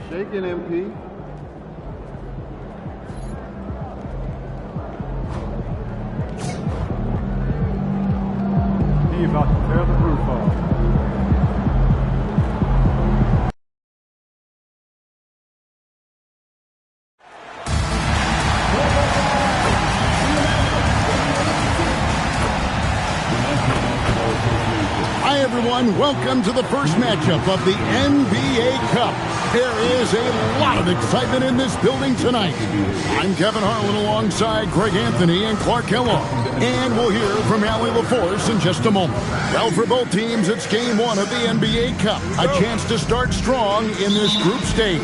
Shaking MP. He about to tear the roof off. Hi everyone, welcome to the first matchup of the NBA Cup. There is a lot of excitement in this building tonight. I'm Kevin Harlan alongside Greg Anthony and Clark Kellogg. And we'll hear from Allie LaForce in just a moment. Well, for both teams, it's game one of the NBA Cup. A chance to start strong in this group stage.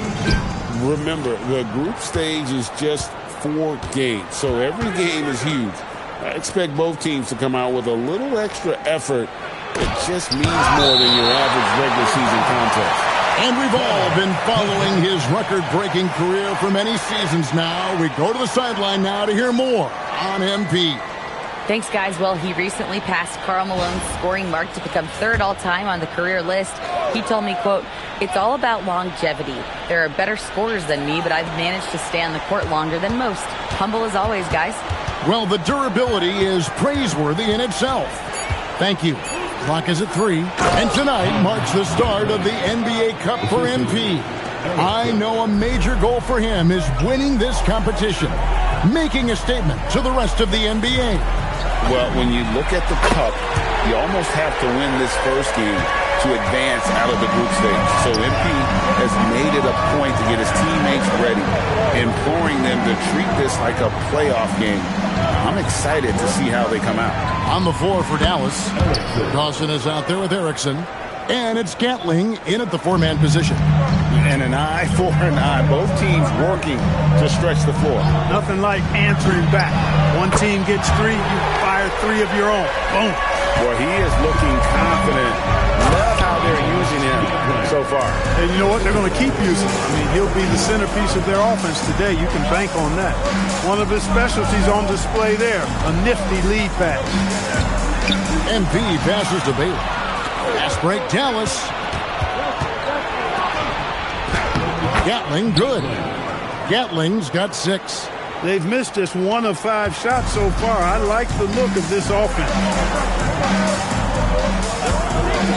Remember, the group stage is just 4 games, so every game is huge. I expect both teams to come out with a little extra effort. It just means more than your average regular season contest. And we've all been following his record-breaking career for many seasons now. We go to the sideline now to hear more on MP. Thanks, guys. Well, he recently passed Karl Malone's scoring mark to become 3rd all-time on the career list. He told me, quote, "It's all about longevity. There are better scorers than me, but I've managed to stay on the court longer than most. Humble as always, guys." Well, the durability is praiseworthy in itself. Thank you. Clock is at 3, and tonight marks the start of the NBA Cup for MP. I know a major goal for him is winning this competition, making a statement to the rest of the NBA. Well, when you look at the Cup, you almost have to win this first game to advance out of the group stage. So MP has made it a point to get his teammates ready, imploring them to treat this like a playoff game. I'm excited to see how they come out. On the floor for Dallas, Dawson is out there with Erickson, and it's Gatling in at the 4-man position. And an eye for an eye. Both teams working to stretch the floor. Nothing like answering back. One team gets 3, you fire 3 of your own. Boom. Well, he is looking confident. Love how they're using him so far. And you know what? They're going to keep using him. I mean, he'll be the centerpiece of their offense today. You can bank on that. One of his specialties on display there. A nifty lead pass. MP passes to Bailey. Fast break, Dallas. Gatling, good. Gatling's got 6. They've missed just 1 of 5 shots so far. I like the look of this offense.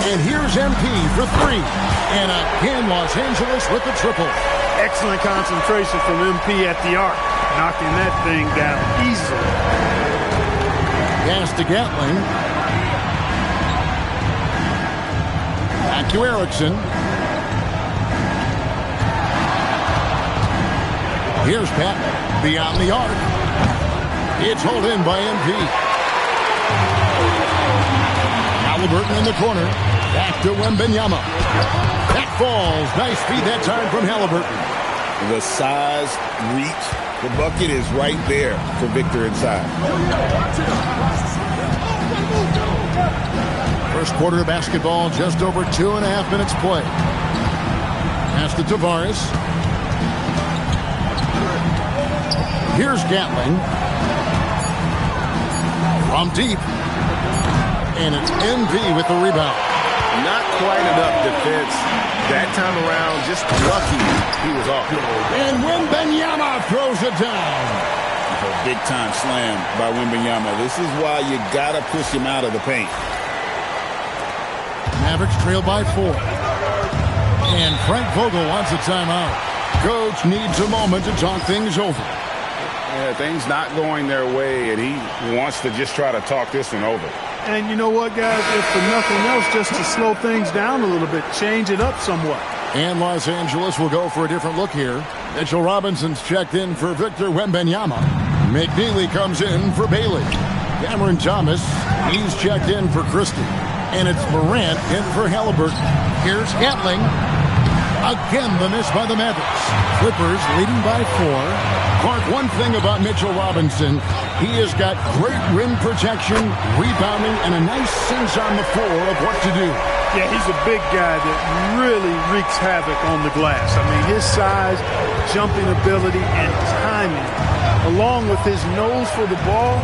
And here's MP for 3. And again, Los Angeles with the triple. Excellent concentration from MP at the arc. Knocking that thing down easily. Pass to Gatling. Back to Erickson. Here's Pat beyond the arc. It's hauled in by MP. Halliburton in the corner. Back to Wembanyama. That falls. Nice feed that time from Halliburton. The size, reach, the bucket is right there for Victor inside. First quarter of basketball, just over 2.5 minutes play. Pass to Tavares. Here's Gatling. From deep. And it's MP with the rebound. Not quite enough defense. That time around, just lucky he was off. And Wembanyama throws it down. A big-time slam by Wembanyama. This is why you got to push him out of the paint. Mavericks trail by 4. And Frank Vogel wants a timeout. Coach needs a moment to talk things over. Yeah, things not going their way, and he wants to just try to talk this one over. And you know what, guys? If for nothing else, just to slow things down a little bit, change it up somewhat. And Los Angeles will go for a different look here. Mitchell Robinson's checked in for Victor Wembanyama. McNeely comes in for Bailey. Cameron Thomas, he's checked in for Christie. And it's Morant in for Halliburton. Here's Gatling. Again, the miss by the Mavericks. Clippers leading by 4. Clark, one thing about Mitchell Robinson, he has got great rim protection, rebounding, and a nice sense on the floor of what to do. Yeah, he's a big guy that really wreaks havoc on the glass. I mean, his size, jumping ability, and timing, along with his nose for the ball,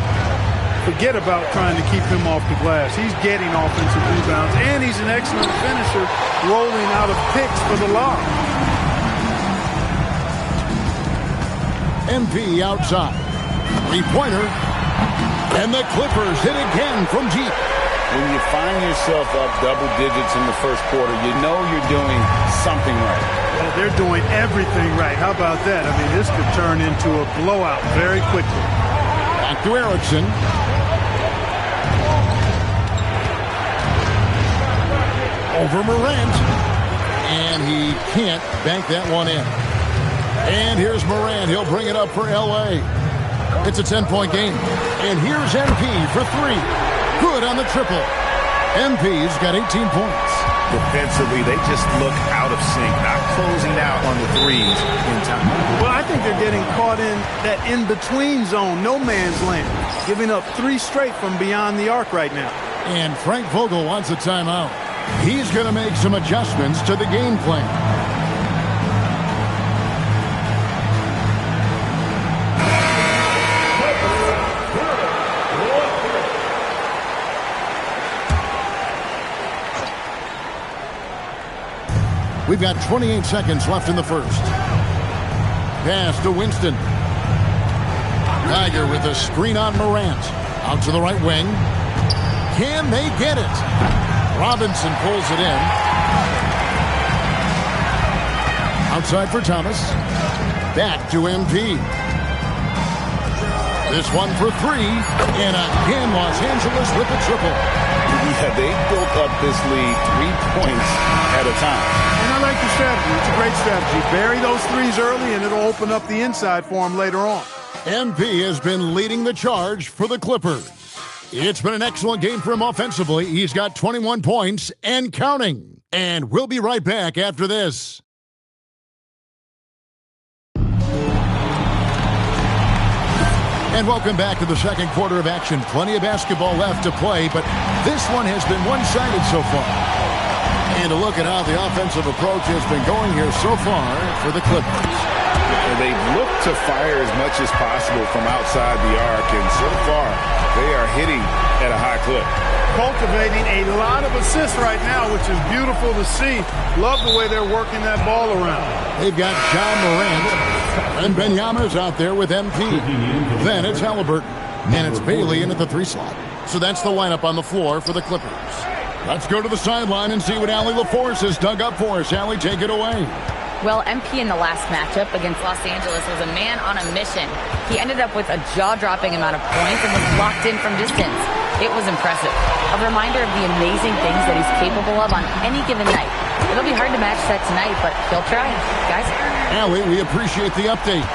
forget about trying to keep him off the glass. He's getting offensive rebounds, and he's an excellent finisher, rolling out of picks for the lob. MP outside. Three-pointer. And the Clippers hit again from deep. When you find yourself up double digits in the first quarter, you know you're doing something right. Well, they're doing everything right. How about that? I mean, this could turn into a blowout very quickly. Back to Erickson. Over Morant. And he can't bank that one in. And here's Morant. He'll bring it up for L.A. It's a 10-point game. And here's MP for three. Good on the triple. MP's got 18 points. Defensively, they just look out of sync, not closing out on the threes in time. Well, I think they're getting caught in that in-between zone, no man's land, giving up three straight from beyond the arc right now. And Frank Vogel wants a timeout. He's going to make some adjustments to the game plan. We've got 28 seconds left in the first. Pass to Winston. Tiger with a screen on Morant. Out to the right wing. Can they get it? Robinson pulls it in. Outside for Thomas. Back to MP. This one for three. And again, Los Angeles with a triple. Yeah, they built up this lead 3 points at a time. And I like the strategy. It's a great strategy. Bury those threes early, and it'll open up the inside for him later on. MP has been leading the charge for the Clippers. It's been an excellent game for him offensively. He's got 21 points and counting. And we'll be right back after this. And welcome back to the second quarter of action. Plenty of basketball left to play, but this one has been one-sided so far. And a look at how the offensive approach has been going here so far for the Clippers. They've looked to fire as much as possible from outside the arc, and so far they are hitting at a high clip. Cultivating a lot of assists right now, which is beautiful to see. Love the way they're working that ball around. They've got John Morant, and Benyama's out there with MP. Then it's Halliburton, and it's Bailey in at the three slot. So that's the lineup on the floor for the Clippers. Let's go to the sideline and see what Allie LaForce has dug up for us. Allie, take it away. Well, MP in the last matchup against Los Angeles was a man on a mission. He ended up with a jaw-dropping amount of points and was locked in from distance. It was impressive. A reminder of the amazing things that he's capable of on any given night. It'll be hard to match that tonight, but he'll try. Guys? Allie, we appreciate the update.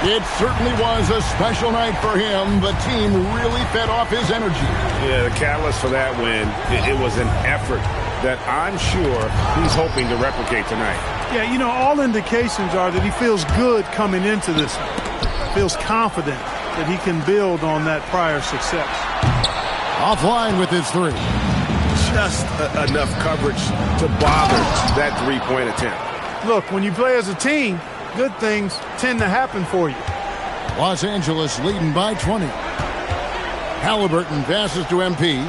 It certainly was a special night for him. The team really fed off his energy. Yeah, the catalyst for that win, it was an effort that I'm sure he's hoping to replicate tonight. Yeah, you know, all indications are that he feels good coming into this one. Feels confident that he can build on that prior success. Offline with his three. Just enough coverage to bother that three-point attempt. Look, when you play as a team, good things tend to happen for you. Los Angeles leading by 20. Halliburton passes to MP.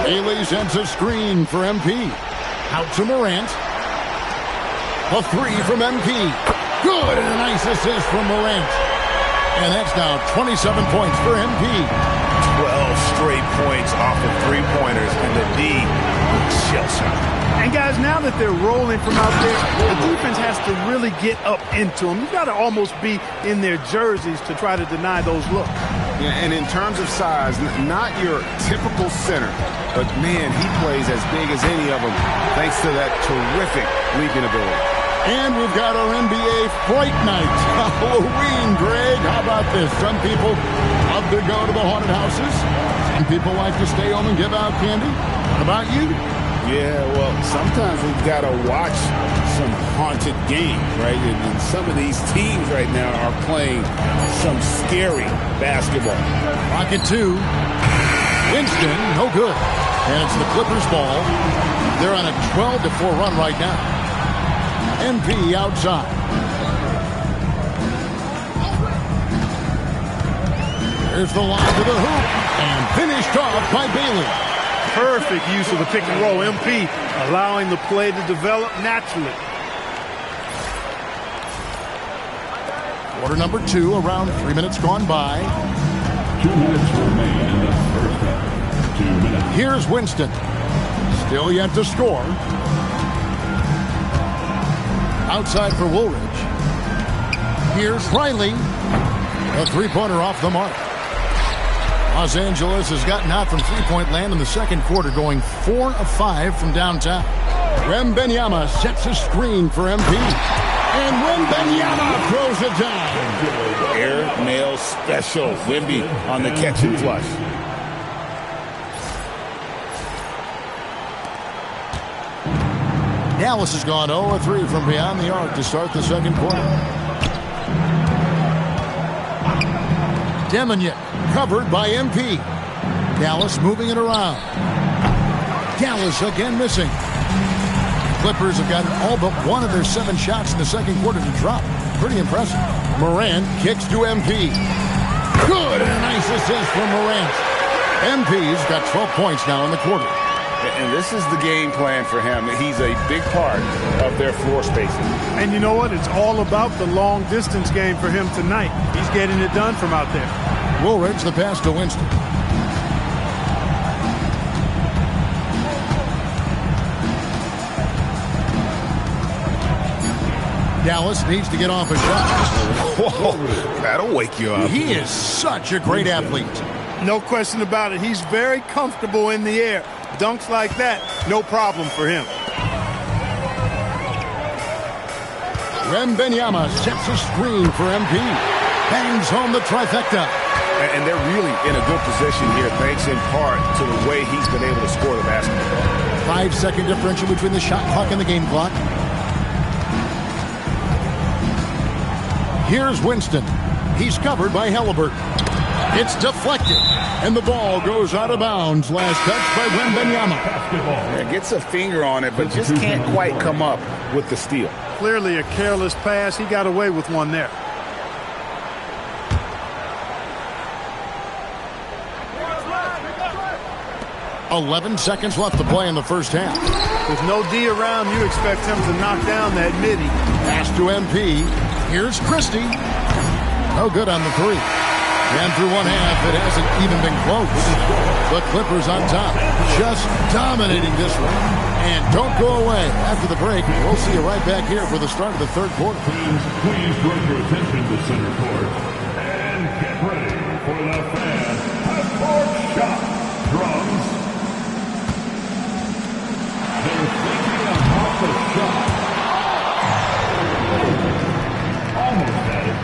Bailey sends a screen for MP. Out to Morant. A three from MP. Good, and a nice assist from Morant. And that's now 27 points for MP. 12 straight points off of three-pointers, and the D looks shell-shocked. And guys, now that they're rolling from out there, the defense has to really get up into them. You've got to almost be in their jerseys to try to deny those looks. Yeah, and in terms of size, not your typical center, but man, he plays as big as any of them thanks to that terrific leaping ability. And we've got our NBA Fright Night. Halloween, Greg. How about this? Some people love to go to the haunted houses. Some people like to stay home and give out candy. What about you? Yeah, well, sometimes we've got to watch some haunted games, right? And some of these teams right now are playing some scary basketball. Rocket two. Winston, no good. And it's the Clippers ball. They're on a 12-4 run right now. MP outside. Here's the line to the hoop. And finished off by Bailey. Perfect use of the pick and roll. MP allowing the play to develop naturally. Quarter number 2, around 3 minutes gone by. 2 minutes remain in the first half. 2 minutes. Here's Winston. Still yet to score. Outside for Woolridge. Here's Riley. A three-pointer off the mark. Los Angeles has gotten out from three-point land in the second quarter, going 4 of 5 from downtown. Wembanyama sets a screen for MP. And Wembanyama throws it down. Air nail special. Wemby on the catch and flush. Dallas has gone 0-3 from beyond the arc to start the second quarter. Demonic covered by MP. Dallas moving it around. Dallas again missing. Clippers have gotten all but one of their 7 shots in the second quarter to drop. Pretty impressive. Morant kicks to MP. Good, and a nice assist from Morant. MP's got 12 points now in the quarter. And this is the game plan for him. He's a big part of their floor spacing. And you know what? It's all about the long distance game for him tonight. He's getting it done from out there. Woolridge the pass to Winston. Dallas needs to get off a shot. Whoa, that'll wake you up. He is such a great athlete. No question about it. He's very comfortable in the air. Dunks like that, no problem for him. Wembanyama sets a screen for MP. Bangs home the trifecta. And they're really in a good position here, thanks in part to the way he's been able to score the basketball. 5-second differential between the shot clock and the game clock. Here's Winston. He's covered by Halliburton. It's deflected, and the ball goes out of bounds. Last touch by Wembanyama. Yeah, gets a finger on it, but just can't quite come up with the steal. Clearly a careless pass. He got away with one there. "11 seconds left to play in the first half. With no D around, you expect him to knock down that midi. Pass to MP. Here's Christie. No good on the three. And through one half, it hasn't even been close. The Clippers on top, just dominating this one. And don't go away. After the break, we'll see you right back here for the start of the third quarter. Please direct your attention to center court. And get ready for the fan half-court shot. Drums. They're thinking about the shot. Almost had it.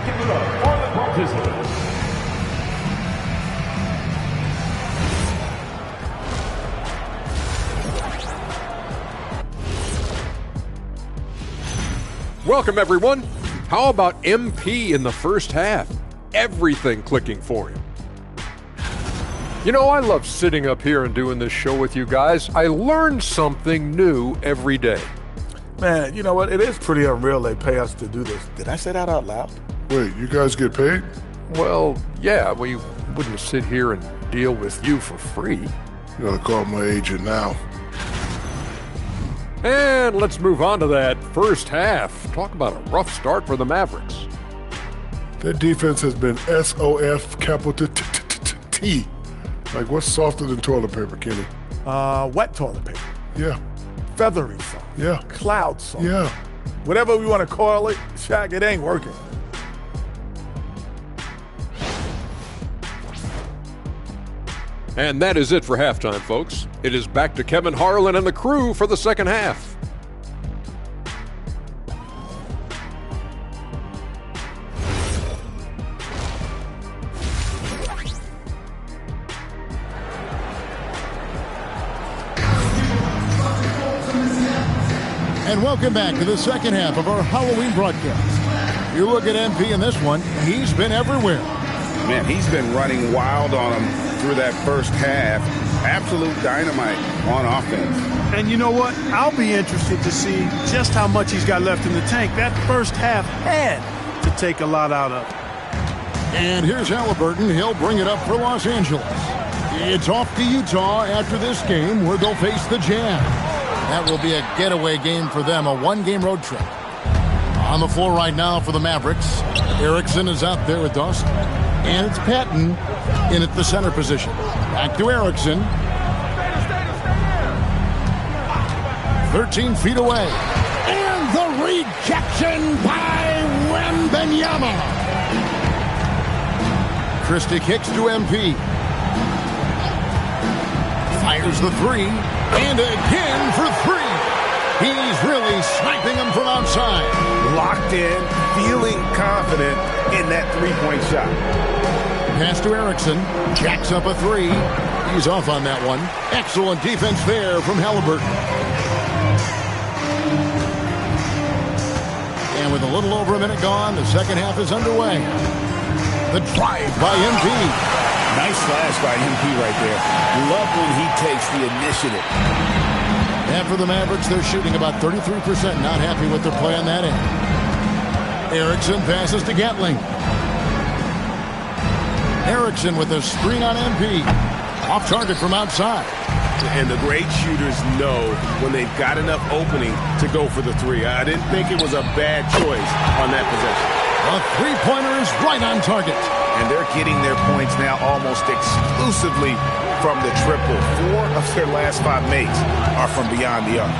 Give it up for the participants. Welcome, everyone. How about MP in the first half? Everything clicking for him. You know, I love sitting up here and doing this show with you guys. I learn something new every day. Man, you know what? It is pretty unreal they pay us to do this. Did I say that out loud? Wait, you guys get paid? Well, yeah, we wouldn't sit here and deal with you for free. You gotta call my agent now. And let's move on to that first half. Talk about a rough start for the Mavericks. Their defense has been SOF capital T. Like, what's softer than toilet paper, Kenny? Wet toilet paper. Yeah. Feathery soft. Yeah. Cloud soft. Yeah. Whatever we want to call it, Shaq, it ain't working. And that is it for halftime, folks. It is back to Kevin Harlan and the crew for the second half. And welcome back to the second half of our Halloween broadcast. You look at MP in this one, he's been everywhere. Man, he's been running wild on him through that first half. Absolute dynamite on offense. And you know what? I'll be interested to see just how much he's got left in the tank. That first half had to take a lot out of. And here's Halliburton. He'll bring it up for Los Angeles. It's off to Utah after this game where they'll face the Jazz. That will be a getaway game for them, a one-game road trip. On the floor right now for the Mavericks. Erickson is out there with Dawson. And it's Patton in at the center position. Back to Erickson. 13 feet away. And the rejection by Wembanyama. Christie kicks to MP. Fires the three. And again for three. He's really sniping him from outside. Locked in, feeling confident in that three-point shot. Pass to Erickson. Jacks up a three. He's off on that one. Excellent defense there from Halliburton. And with a little over a minute gone, the second half is underway. The drive by MP. Nice slash by MP right there. Love when he takes the initiative. And for the Mavericks, they're shooting about 33%. Not happy with their play on that end. Erickson passes to Gatling. Erickson with a screen on MP. Off target from outside. And the great shooters know when they've got enough opening to go for the three. I didn't think it was a bad choice on that possession. A three-pointer is right on target. And they're getting their points now almost exclusively from the triple. 4 of their last 5 makes are from beyond the arc.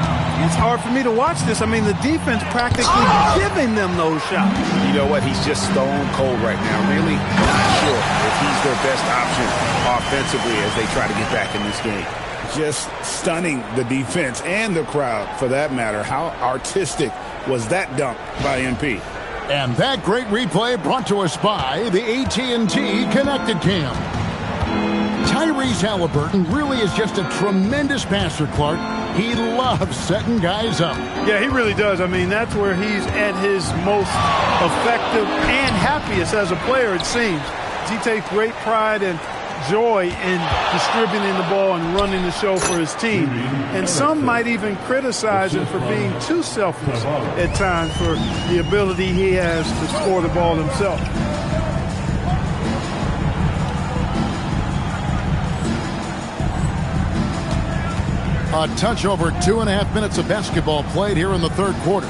It's hard for me to watch this. I mean, the defense practically giving them those shots. You know what? He's just stone cold right now. Really not sure if he's their best option offensively as they try to get back in this game. Just stunning the defense and the crowd, for that matter. How artistic was that dunk by MP? And that great replay brought to us by the AT&T Connected Cam. Tyrese Halliburton really is just a tremendous passer, Clark. He loves setting guys up. Yeah, he really does. I mean, that's where he's at his most effective and happiest as a player, it seems. He takes great pride and joy in distributing the ball and running the show for his team. And some might even criticize him for being too selfless at times for the ability he has to score the ball himself. A touch over 2.5 minutes of basketball played here in the third quarter.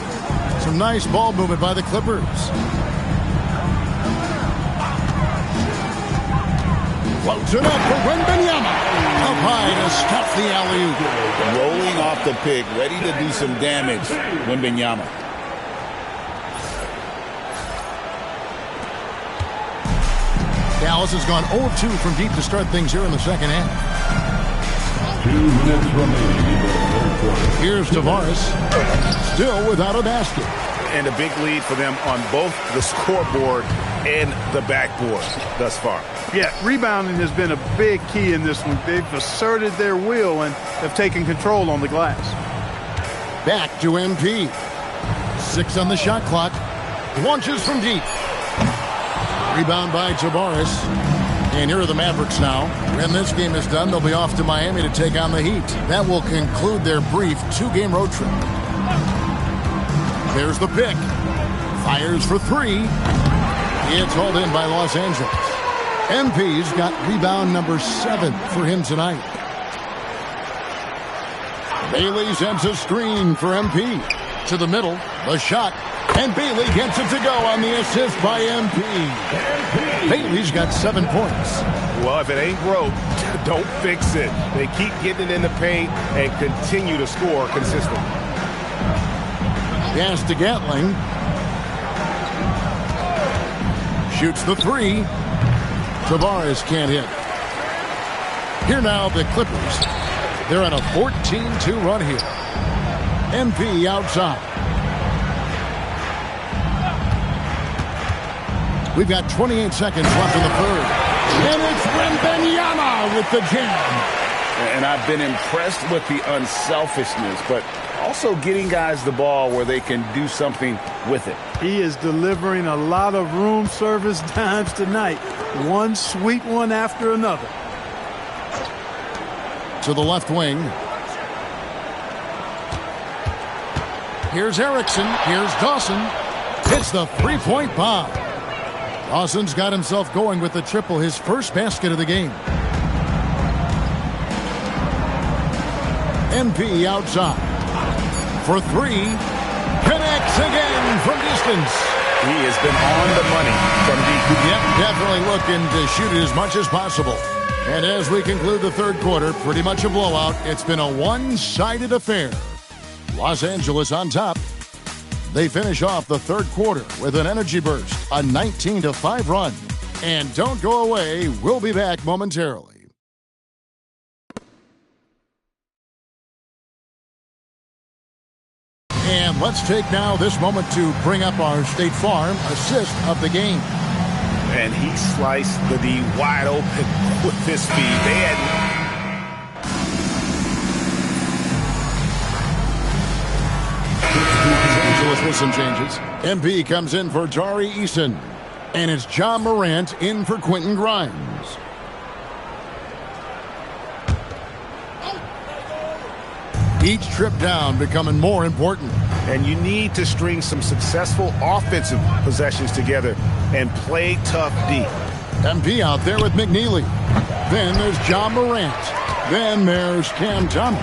Some nice ball movement by the Clippers. Floats it up for Wembanyama. Up high to stop the alley-oop. Rolling off the pick, ready to do some damage. Wembanyama. Dallas has gone 0-2 from deep to start things here in the second half. 2 minutes remaining in the third quarter. Here's Tavares, still without a basket. And a big lead for them on both the scoreboard and the backboard thus far. Yeah, rebounding has been a big key in this one. They've asserted their will and have taken control on the glass. Back to MP. 6 on the shot clock. Launches from deep. Rebound by Tavares. And here are the Mavericks now. When this game is done, they'll be off to Miami to take on the Heat. That will conclude their brief 2-game road trip. There's the pick. Fires for 3. It's hauled in by Los Angeles. MP's got rebound number 7 for him tonight. Bailey sends a screen for MP. To the middle, the shot. And Bailey gets it to go on the assist by MP. Bailey's got 7 points. Well, if it ain't broke, don't fix it. They keep getting it in the paint and continue to score consistently. Pass to Gatling. Shoots the 3. Tavares can't hit. Here now, the Clippers. They're on a 14-2 run here. MP outside. We've got 28 seconds left in the third. And it's Wembanyama with the jam. And I've been impressed with the unselfishness, but also getting guys the ball where they can do something with it. He is delivering a lot of room service dimes tonight. One sweet one after another. To the left wing. Here's Erickson. Here's Dawson. Hits the three-point bomb. Dawson's got himself going with the triple, his first basket of the game. MP outside. For 3. Connects Hits again from distance. He has been on the money from deep. Yep, definitely looking to shoot it as much as possible. And as we conclude the third quarter, pretty much a blowout. It's been a one-sided affair. Los Angeles on top. They finish off the third quarter with an energy burst, a 19-5 run. And don't go away. We'll be back momentarily. And let's take now this moment to bring up our State Farm assist of the game. And he sliced the D wide open with his speed. They had... With some changes. MP comes in for Jari Eason. And it's John Morant in for Quentin Grimes. Each trip down becoming more important. And you need to string some successful offensive possessions together and play tough D. MP out there with McNeely. Then there's John Morant. Then there's Cam Thomas.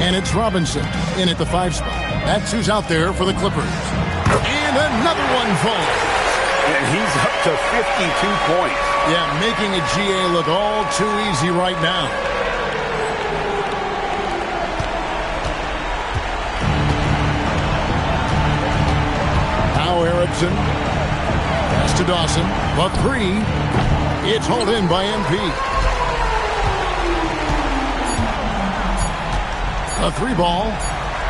And it's Robinson in at the 5 spot. That's who's out there for the Clippers. And another one falls. And he's up to 52 points. Yeah, making a GA look all too easy right now. Now Erickson. Pass to Dawson. The 3. It's hauled in by MP. A 3 ball.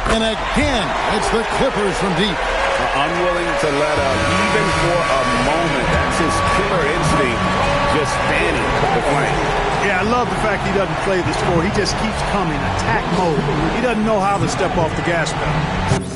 And again, it's the Clippers from deep. Unwilling to let up even for a moment. That's his killer instinct, just fanning the flame. Yeah, I love the fact he doesn't play the score. He just keeps coming, attack mode. He doesn't know how to step off the gas pedal.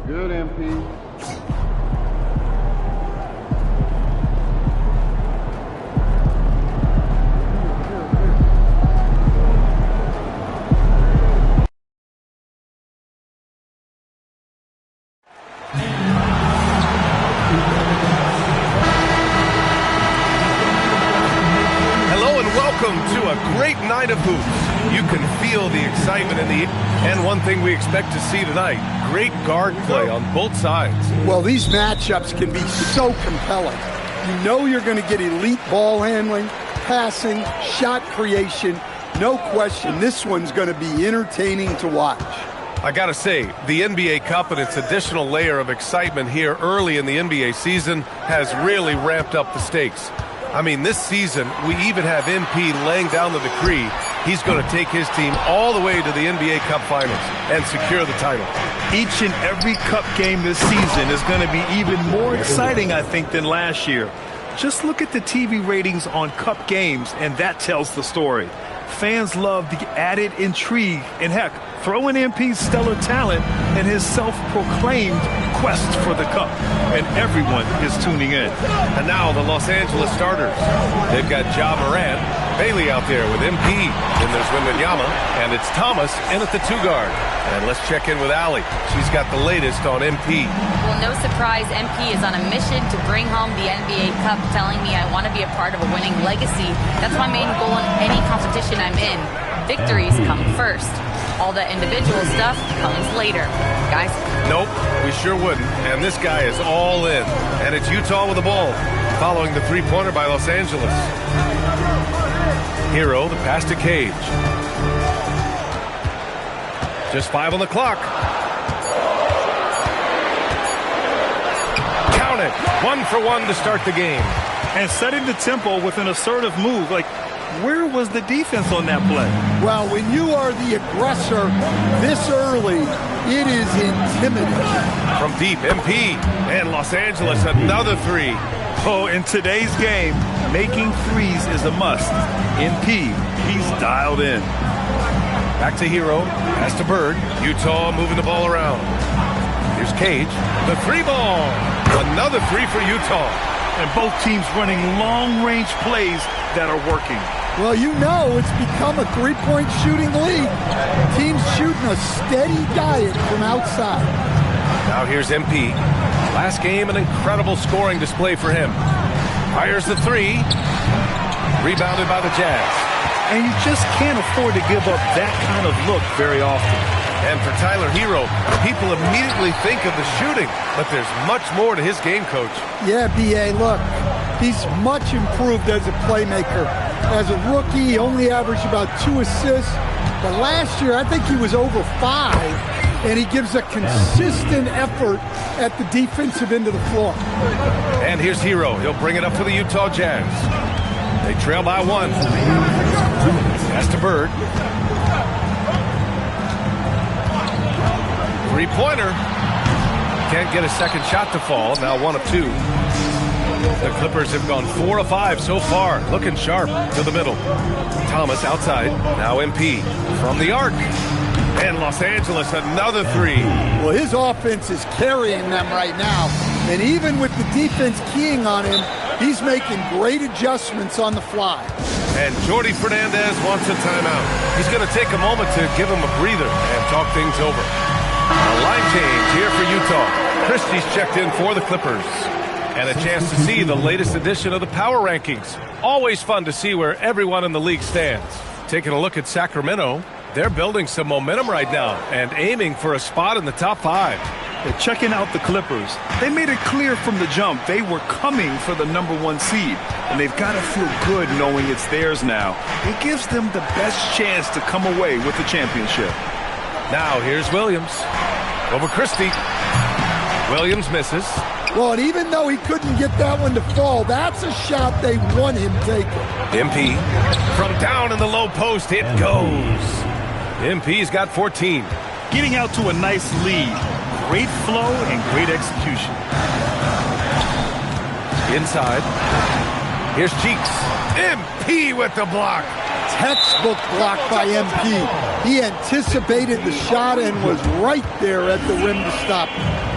Good, MP. Hello and welcome to a great night of hoops. You can feel the excitement in the air. And one thing we expect to see tonight, great guard play on both sides. Well, these matchups can be so compelling. You know you're going to get elite ball handling, passing, shot creation. No question, this one's going to be entertaining to watch. I got to say, the NBA Cup and its additional layer of excitement here early in the NBA season has really ramped up the stakes. I mean, this season, we even have MP laying down the decree. He's going to take his team all the way to the NBA Cup Finals and secure the title. Each and every Cup game this season is going to be even more exciting, I think, than last year. Just look at the TV ratings on Cup games, and that tells the story. Fans love the added intrigue, and heck, throw in MP's stellar talent and his self-proclaimed quest for the Cup, and everyone is tuning in. And now the Los Angeles starters. They've got Ja Morant, Bailey out there with MP. Then there's Wembanyama, and it's Thomas in at the 2 guard. And let's check in with Allie. She's got the latest on MP. Well, no surprise, MP is on a mission to bring home the NBA Cup, telling me I want to be a part of a winning legacy. That's my main goal in any competition I'm in. Victories come first. All the individual stuff comes later. Guys? Nope, we sure wouldn't. And this guy is all in. And it's Utah with the ball, following the three-pointer by Los Angeles. Hero, the pass to Cage. Just 5 on the clock. Count it. 1 for 1 to start the game. And setting the tempo with an assertive move. Like, where was the defense on that play? Well, when you are the aggressor this early, it is intimidating. From deep, MP. And Los Angeles, another 3. Oh, in today's game, making threes is a must. MP, he's dialed in. Back to Hero. Pass to Bird. Utah moving the ball around. Here's Cage. The 3 ball. Another 3 for Utah. And both teams running long-range plays that are working. Well, you know it's become a three-point shooting league. Teams shooting a steady diet from outside. Now here's MP. Last game, an incredible scoring display for him. Fires the 3. Rebounded by the Jazz. And you just can't afford to give up that kind of look very often. And for Tyler Hero, people immediately think of the shooting, but there's much more to his game, Coach. Yeah, B.A., look, he's much improved as a playmaker. As a rookie, he only averaged about 2 assists, but last year I think he was over 5, and he gives a consistent effort at the defensive end of the floor. And here's Hero. He'll bring it up for the Utah Jazz. They trail by 1. Pass to Bird. 3-pointer. Can't get a second shot to fall. Now 1 of 2. The Clippers have gone 4 of 5 so far. Looking sharp to the middle. Thomas outside. Now MP from the arc. And Los Angeles, another 3. Well, his offense is carrying them right now. And even with the defense keying on him, he's making great adjustments on the fly. And Jordi Fernandez wants a timeout. He's going to take a moment to give him a breather and talk things over. A line change here for Utah. Christie's checked in for the Clippers. And a chance to see the latest edition of the Power Rankings. Always fun to see where everyone in the league stands. Taking a look at Sacramento, they're building some momentum right now and aiming for a spot in the top 5. They're checking out the Clippers. They made it clear from the jump they were coming for the #1 seed, and they've got to feel good knowing it's theirs now. It gives them the best chance to come away with the championship. Now here's Williams over Christie. Williams misses. Well, and even though he couldn't get that one to fall, that's a shot they want him taking. MP from down in the low post, it goes. MP's got 14. Getting out to a nice lead. Great flow and great execution. Inside. Here's Cheeks. MP with the block. Textbook block by MP. He anticipated the shot and was right there at the rim to stop it.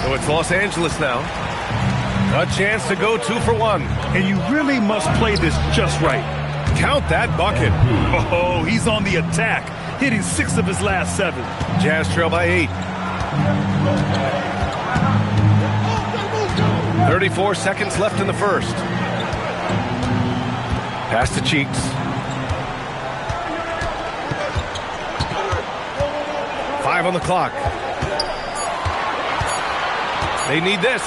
So it's Los Angeles now. A chance to go 2 for 1. And you really must play this just right. Count that bucket. Oh, he's on the attack, hitting 6 of his last 7. Jazz trail by 8. 34 seconds left in the first. Pass to Cheeks. Five on the clock. They need this.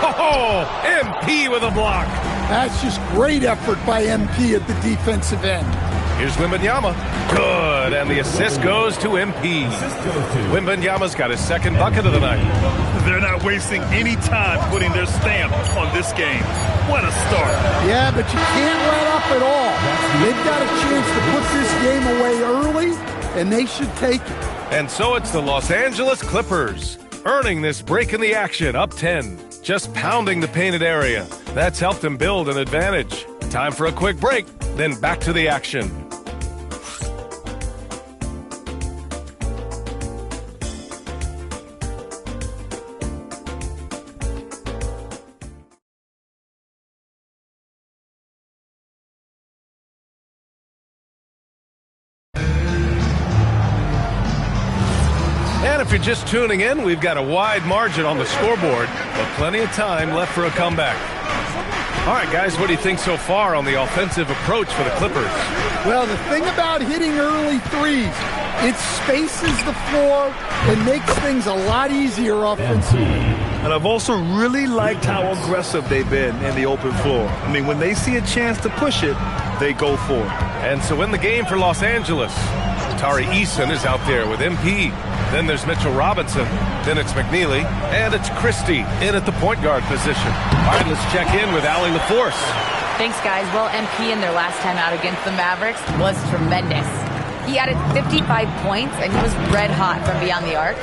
Oh, MP with a block. That's just great effort by MP at the defensive end. Here's Wembanyama. Good, and the assist goes to MP. Wembanyama's got his second bucket of the night. They're not wasting any time putting their stamp on this game. What a start. Yeah, but you can't let up at all. They've got a chance to put this game away early, and they should take it. And so it's the Los Angeles Clippers, earning this break in the action, up 10. Just pounding the painted area. That's helped them build an advantage. Time for a quick break, then back to the action. And if you're just tuning in, we've got a wide margin on the scoreboard, but plenty of time left for a comeback. All right, guys, what do you think so far on the offensive approach for the Clippers? Well, the thing about hitting early threes, it spaces the floor and makes things a lot easier offensively. And I've also really liked how aggressive they've been in the open floor. I mean, when they see a chance to push it, they go for it. And so in the game for Los Angeles, Tari Eason is out there with MP. Then there's Mitchell Robinson. Then it's McNeely. And it's Christie in at the point guard position. All right, let's check in with Allie LaForce. Thanks, guys. Well, MP in their last time out against the Mavericks was tremendous. He added 55 points, and he was red hot from beyond the arc,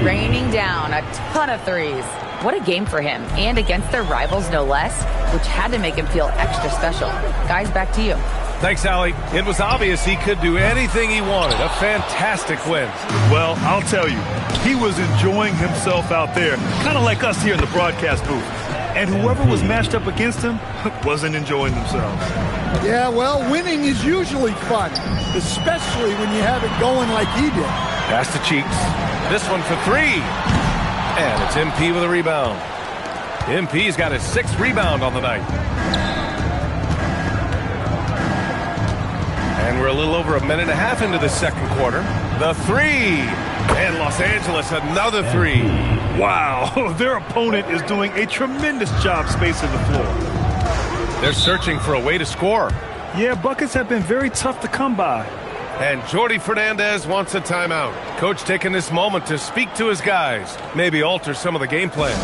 raining down a ton of threes. What a game for him, and against their rivals, no less, which had to make him feel extra special. Guys, back to you. Thanks, Allie. It was obvious he could do anything he wanted. A fantastic win. Well, I'll tell you, he was enjoying himself out there, kind of like us here in the broadcast booth. And whoever was matched up against him wasn't enjoying themselves. Yeah, well, winning is usually fun, especially when you have it going like he did. Pass to Cheeks. This one for three. And it's MP with a rebound. MP's got his 6th rebound on the night. And we're a little over a minute and a half into the second quarter. The three. And Los Angeles, another three. Wow, their opponent is doing a tremendous job spacing the floor. They're searching for a way to score. Yeah, buckets have been very tough to come by. And Jordi Fernandez wants a timeout. Coach taking this moment to speak to his guys. Maybe alter some of the game plan.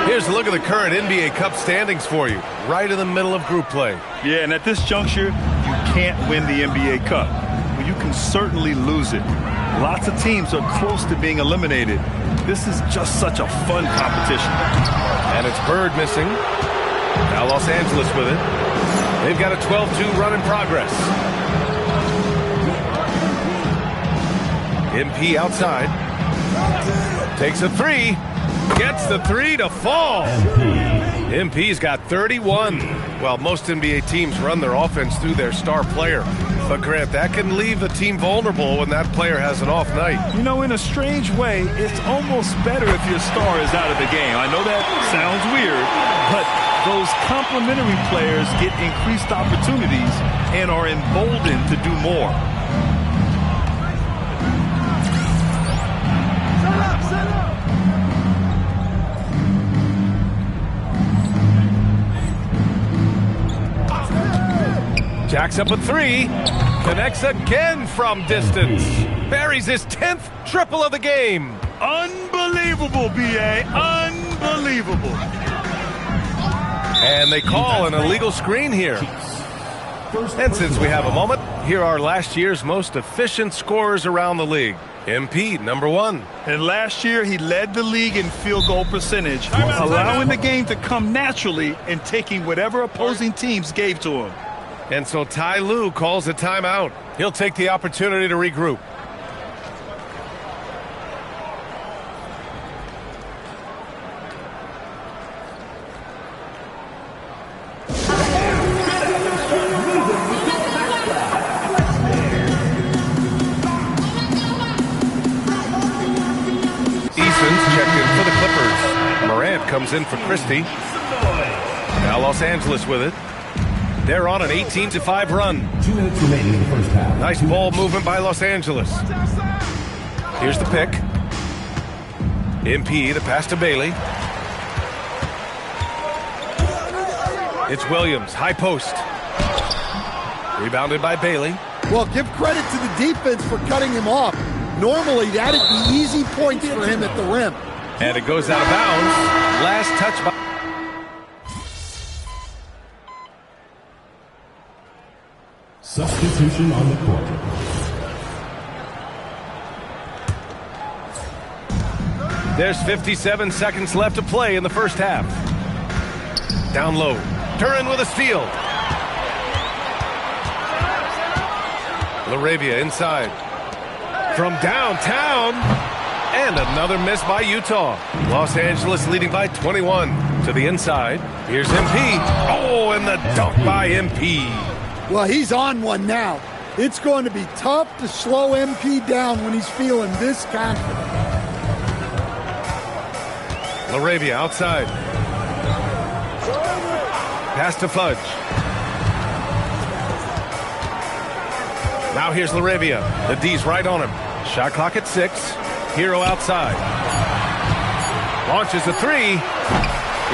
Here's a look at the current NBA Cup standings for you. Right in the middle of group play. Yeah, and at this juncture, you can't win the NBA Cup. Well, you can certainly lose it. Lots of teams are close to being eliminated. This is just such a fun competition. And it's Bird missing. Now Los Angeles with it. They've got a 12-2 run in progress. MP outside. Takes a three. Gets the three to fall. MP's got 31. Well, most NBA teams run their offense through their star player. But, Grant, that can leave the team vulnerable when that player has an off night. You know, in a strange way, it's almost better if your star is out of the game. I know that sounds weird, but those complementary players get increased opportunities and are emboldened to do more. Jacks up a three. Connects again from distance. Buries his 10th triple of the game. Unbelievable, B.A. Unbelievable. And they call an illegal screen here. And since we have a moment, here are last year's most efficient scorers around the league. MP, number 1. And last year, he led the league in field goal percentage, allowing the game to come naturally and taking whatever opposing teams gave to him. And so Ty Lue calls a timeout. He'll take the opportunity to regroup. Eason's checked in for the Clippers. Morant comes in for Christie. Now Los Angeles with it. They're on an 18-5 run. 2 minutes remaining in the first half. Nice ball movement by Los Angeles. Here's the pick. MP, the pass to Bailey. It's Williams, high post. Rebounded by Bailey. Well, give credit to the defense for cutting him off. Normally, that'd be easy points for him at the rim. And it goes out of bounds. Last touch by... Substitution on the court. There's 57 seconds left to play in the first half. Down low. Turin with a steal. LaRavia inside. From downtown. And another miss by Utah. Los Angeles leading by 21. To the inside. Here's MP. Oh, and the dunk by MP. Well, he's on one now. It's going to be tough to slow MP down when he's feeling this confident. LaRavia outside. Pass to Fudge. Now here's LaRavia. The D's right on him. Shot clock at 6. Hero outside. Launches a 3.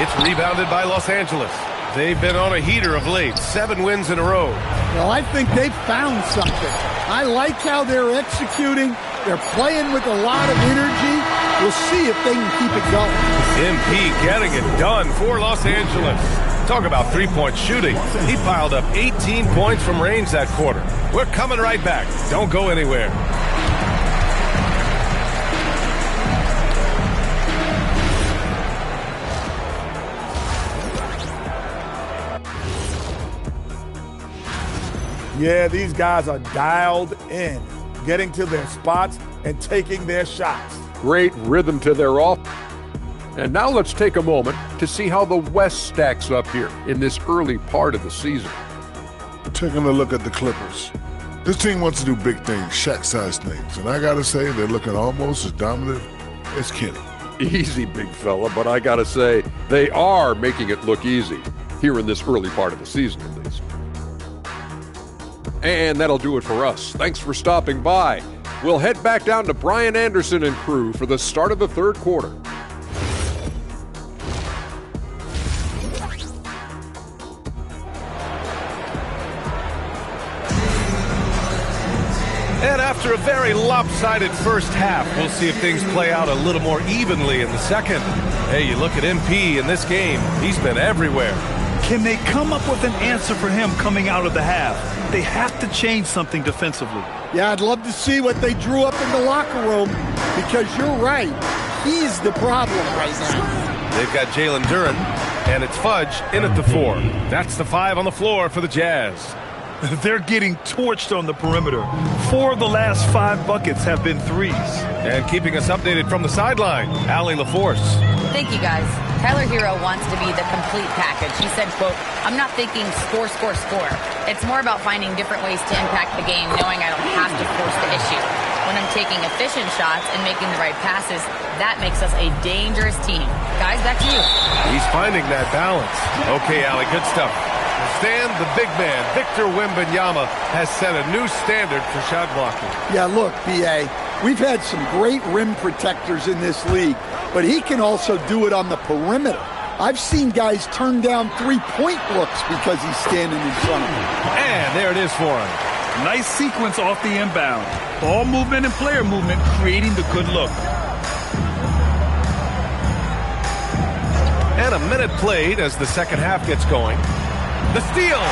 It's rebounded by Los Angeles. They've been on a heater of late. 7 wins in a row. Well, I think they've found something. I like how they're executing. They're playing with a lot of energy. We'll see if they can keep it going. MP getting it done for Los Angeles. Talk about three-point shooting. He piled up 18 points from range that quarter. We're coming right back. Don't go anywhere. Yeah, these guys are dialed in, getting to their spots and taking their shots. Great rhythm to their offense. And now let's take a moment to see how the West stacks up here in this early part of the season. Taking a look at the Clippers. This team wants to do big things, Shaq-sized things. And I got to say, they're looking almost as dominant as Kenny. Easy, big fella, but I got to say, they are making it look easy here in this early part of the season, at least. And that'll do it for us. Thanks for stopping by. We'll head back down to Brian Anderson and crew for the start of the third quarter. And after a very lopsided first half, we'll see if things play out a little more evenly in the second. Hey, you look at MP in this game, he's been everywhere. Can they come up with an answer for him coming out of the half? They have to change something defensively. Yeah, I'd love to see what they drew up in the locker room, because you're right. He's the problem right now. They've got Jalen Duren, and it's Fudge in at the 4. That's the 5 on the floor for the Jazz. They're getting torched on the perimeter. 4 of the last 5 buckets have been threes. And keeping us updated from the sideline, Allie LaForce. Thank you, guys. Tyler Hero wants to be the complete package. He said, quote, "I'm not thinking score, score, score. It's more about finding different ways to impact the game, knowing I don't have to force the issue. When I'm taking efficient shots and making the right passes, that makes us a dangerous team." Guys, back to you. He's finding that balance. Okay, Allie, good stuff. Stan, the big man, Victor Wembanyama, has set a new standard for shot blocking. Yeah, look, B.A., we've had some great rim protectors in this league, but he can also do it on the perimeter. I've seen guys turn down three-point looks because he's standing in front of them. And there it is for him. Nice sequence off the inbound. Ball movement and player movement creating the good look. And a minute played as the second half gets going. The steal.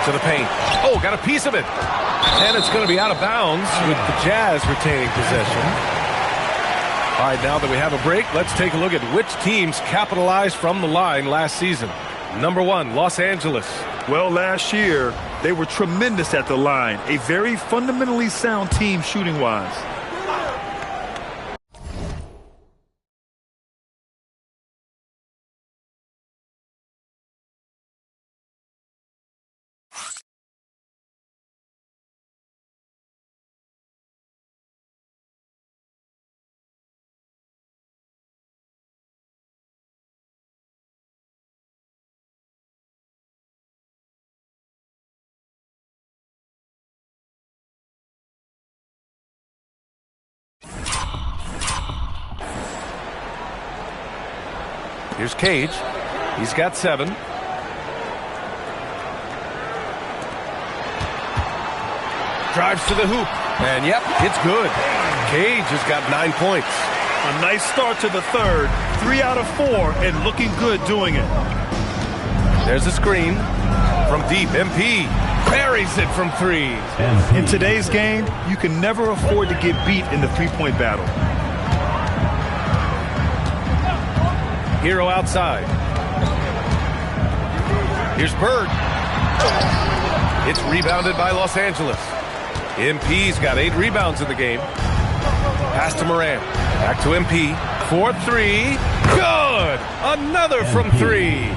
To the paint. Oh, got a piece of it. And it's going to be out of bounds with the Jazz retaining possession. All right, now that we have a break, let's take a look at which teams capitalized from the line last season. Number 1, Los Angeles. Well, last year, they were tremendous at the line. A very fundamentally sound team shooting-wise. Here's Cage. He's got 7. Drives to the hoop. And, yep, it's good. Cage has got 9 points. A nice start to the third. 3 out of 4 and looking good doing it. There's a screen from deep. MP buries it from 3. In today's game, you can never afford to get beat in the three-point battle. Hero outside. Here's Bird. It's rebounded by Los Angeles. MP's got 8 rebounds in the game. Pass to Moran. Back to MP. For three. Good. Another from three.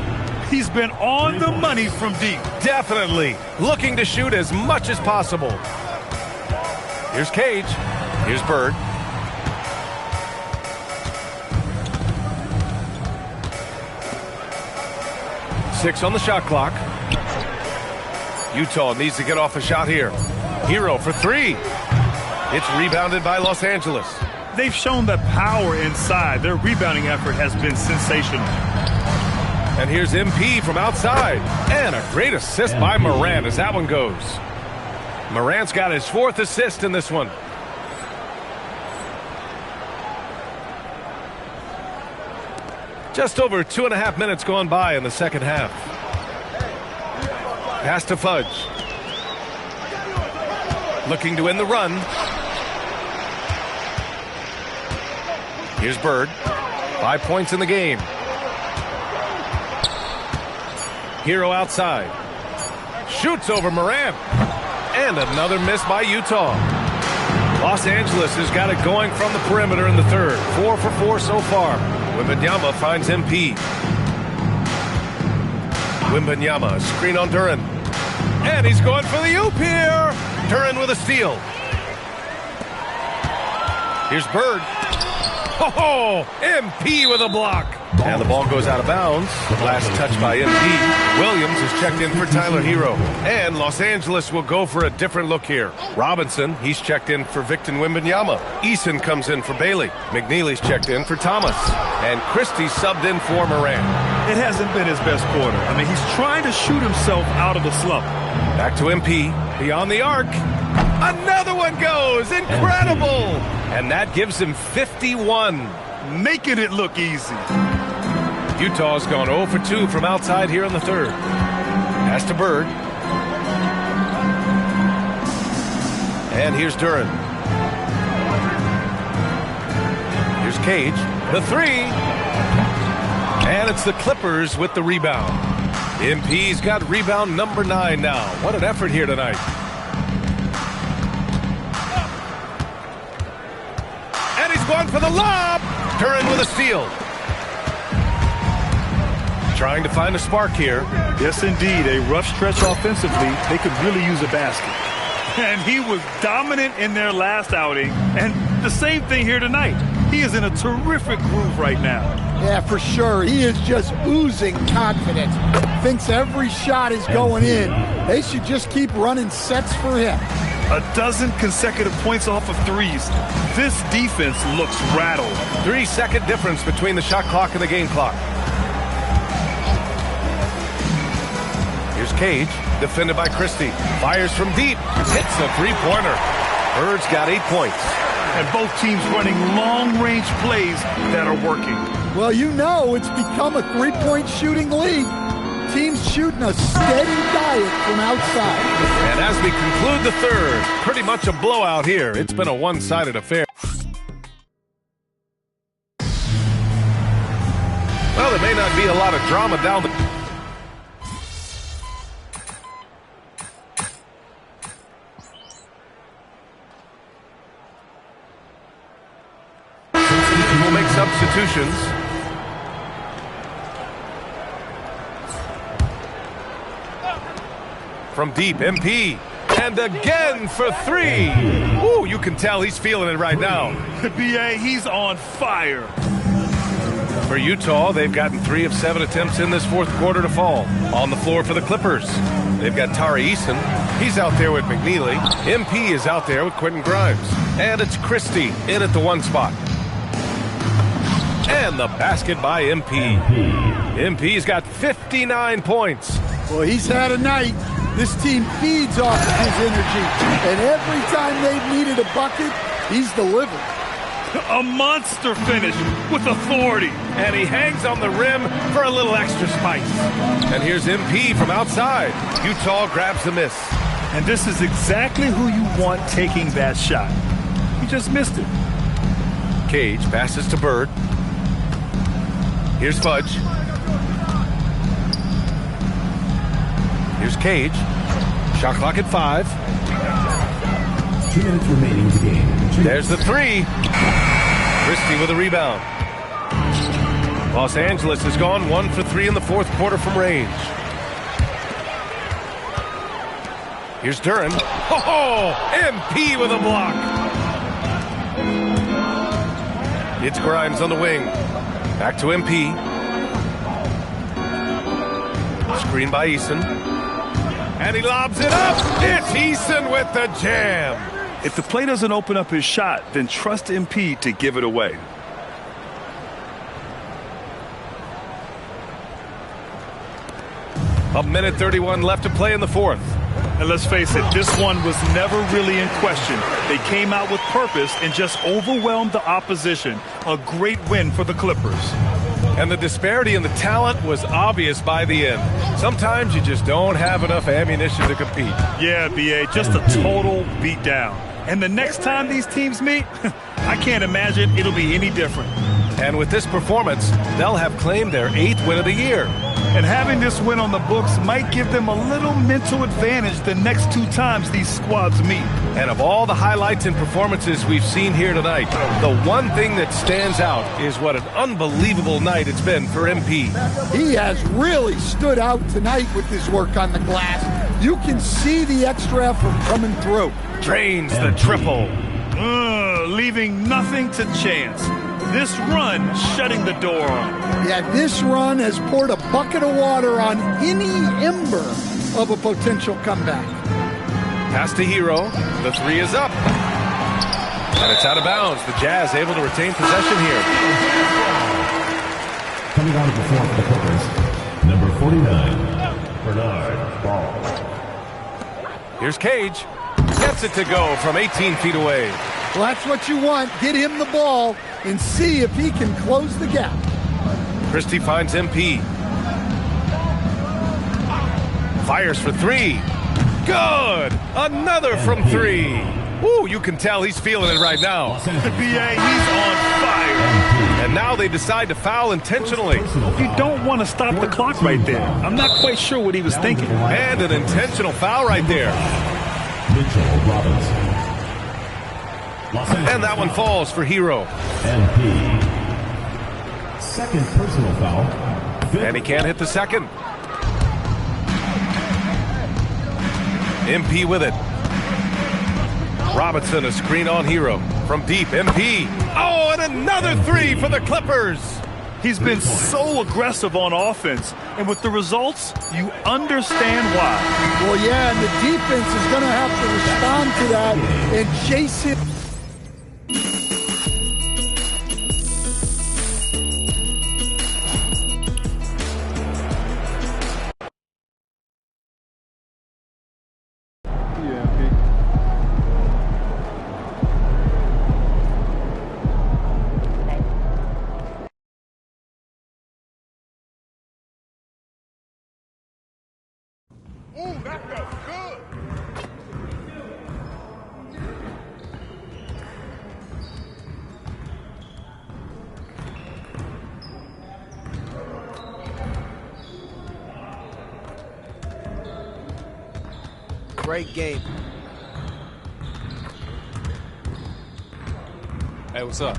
He's been on the money from deep. Definitely. Looking to shoot as much as possible. Here's Cage. Here's Bird. Six on the shot clock. Utah needs to get off a shot here. Hero for three. It's rebounded by Los Angeles. They've shown that power inside. Their rebounding effort has been sensational. And here's MP from outside. And a great assist by Morant as that one goes. Morant's got his 4th assist in this one. Just over 2.5 minutes gone by in the second half. Pass to Fudge. Looking to end the run. Here's Bird. 5 points in the game. Hero outside. Shoots over Morant. And another miss by Utah. Los Angeles has got it going from the perimeter in the third. 4 for 4 so far. Wembanyama finds MP. Wembanyama, screen on Duren. And he's going for the oop here. Duren with a steal. Here's Bird. Oh, MP with a block. And the ball goes out of bounds. Last touch by MP. Williams is checked in for Tyler Hero. And Los Angeles will go for a different look here. Robinson, he's checked in for Victor Wembanyama. Eason comes in for Bailey. McNeely's checked in for Thomas. And Christie subbed in for Morant. It hasn't been his best quarter. I mean, he's trying to shoot himself out of the slump. Back to MP. Beyond the arc. Another one goes. Incredible. And that gives him 51. Making it look easy. Utah's gone 0 for 2 from outside here in the third. Pass to Bird. And here's Duren. Here's Cage. The three. And it's the Clippers with the rebound. MP's got rebound number 9 now. What an effort here tonight. And he's going for the lob. Duren with a steal. Trying to find a spark here. Yes, indeed. A rough stretch offensively. They could really use a basket. And he was dominant in their last outing. And the same thing here tonight. He is in a terrific groove right now. Yeah, for sure. He is just oozing confidence. Thinks every shot is going in. They should just keep running sets for him. 12 consecutive points off of threes. This defense looks rattled. 3-second difference between the shot clock and the game clock. Here's Cage, defended by Christie. Fires from deep. Hits a three-pointer. Bird's got 8 points. And both teams running long-range plays that are working. Well, you know it's become a three-point shooting league. Teams shooting a steady diet from outside. And as we conclude the third, pretty much a blowout here. It's been a one-sided affair. Well, there may not be a lot of drama down the... We'll make substitutions. From deep, MP. And again for three. Ooh, you can tell he's feeling it right now. BA, he's on fire. For Utah, they've gotten 3 of 7 attempts in this fourth quarter to fall. On the floor for the Clippers, they've got Tari Eason. He's out there with McNeely. MP is out there with Quentin Grimes. And it's Christie in at the 1 spot. And the basket by MP. MP's got 59 points. Well, he's had a night. This team feeds off of his energy. And every time they've needed a bucket, he's delivered. A monster finish with authority. And he hangs on the rim for a little extra spice. And here's MP from outside. Utah grabs the miss. And this is exactly who you want taking that shot. He just missed it. Cage passes to Bird. Here's Fudge. Here's Cage. Shot clock at 5. 2 minutes remaining in the game. There's the 3. Christie with a rebound. Los Angeles has gone 1 for 3 in the fourth quarter from range. Here's Duran. Oh, MP with a block. It's Grimes on the wing. Back to MP. Screen by Eason. And he lobs it up. It's Eason with the jam. If the play doesn't open up his shot, then trust MP to give it away. A minute 31 left to play in the fourth. And let's face it, this one was never really in question. They came out with purpose and just overwhelmed the opposition. A great win for the Clippers. And the disparity in the talent was obvious by the end. Sometimes you just don't have enough ammunition to compete. Yeah, B.A., just a total beatdown. And the next time these teams meet, I can't imagine it'll be any different. And with this performance, they'll have claimed their 8th win of the year. And having this win on the books might give them a little mental advantage the next 2 times these squads meet. And of all the highlights and performances we've seen here tonight, the one thing that stands out is what an unbelievable night it's been for MP. He has really stood out tonight with his work on the glass. You can see the extra effort coming through. Drains the triple. Leaving nothing to chance. This run shutting the door on. Yeah, this run has poured a bucket of water on any ember of a potential comeback. Pass to Hero. The 3 is up. And it's out of bounds. The Jazz able to retain possession here. Coming on to the floor for the Clippers, number 49, Bernard Ball. Here's Cage. Gets it to go from 18 feet away. Well, that's what you want. Get him the ball and see if he can close the gap. Christie finds MP. Fires for 3. Good! Another from 3. Woo, you can tell he's feeling it right now. B.A., he's on fire. And now they decide to foul intentionally. You don't want to stop the clock right there. I'm not quite sure what he was thinking. And an intentional foul right there. Mitchell Robinson. And that one falls for Hero. MP. Second personal foul. And he can't hit the second. MP with it. Robinson, a screen on Hero. From deep, MP. Oh, and another 3 for the Clippers. He's been so aggressive on offense. And with the results, you understand why. Well, yeah, and the defense is going to have to respond to that and chase it. Ooh, that felt good. Great game. Hey, what's up?